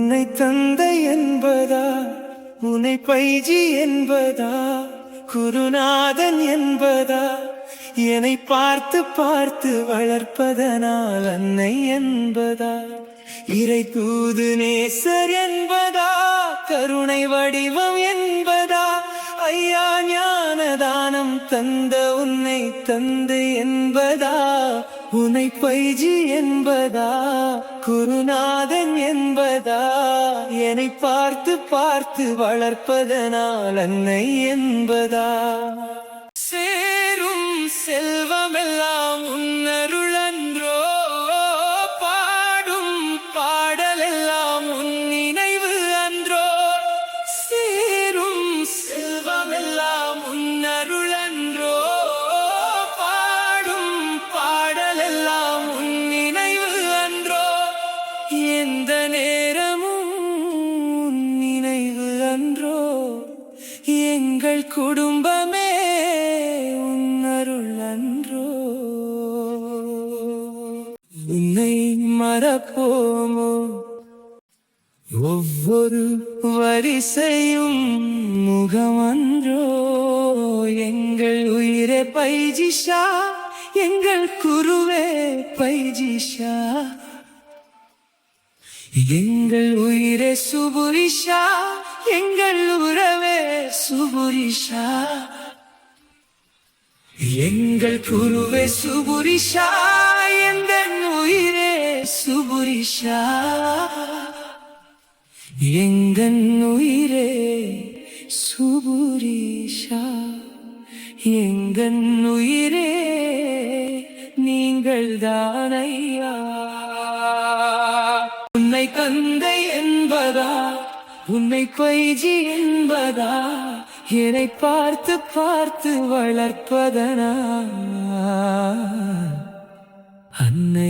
உன்னை தந்தை என்பதா, உன்னை பைஜி என்பதா, குருநாதன் என்பதா, என்னை பார்த்து பார்த்து வளர்ப்பதனால் அன்னை என்பதா, இறை தூது நேசர் என்பதா, கருணை வடிவம் என்பதா, ஐயா ஞானதானம் தந்த உன்னை தந்தை என்பதா, உன்னை பைஜி என்பதா, குருநாதன் என்பதா, என்னை பார்த்து பார்த்து வளர்ப்பதனால் அன்னை என்பதா. சேரும் செல்வமெல்லாம் உன்னருளன்றோ, பாடும் பாடலெல்லாம் உன் நினைவு அன்றோ. சேரும் செல்வமெல்லாம் உன்னருளன்றோ, பாடும் பாடலெல்லாம் உன் நினைவு அன்றோ. எந்த நேரமும் உன் நினைவு அன்றோ, எங்கள் குடும்பமே உன்னருள் அன்றோ. உன்னை மறப்போமோ, ஒவ்வொரு வரிசையும் முகமன்றோ. எங்கள் உயிரே பைஜிஷா, எங்கள் குருவே பைஜிஷா, எங்கள் உயிரே சுபுரிஷா, எங்கள் உறவே சுபுரிஷா, எங்கள் குருவே சுபுரிஷா, எங்கள் உயிரே சுபுரிஷா, எங்கள் உயிரே சுபுரிஷா, எங்கள் உயிரே நீங்கள் தானையா. உன்னை தந்தை என்பதா, உன்னை பைஜி என்பதா, என்னை பார்த்து பார்த்து வளர்ப்பதனா அன்னை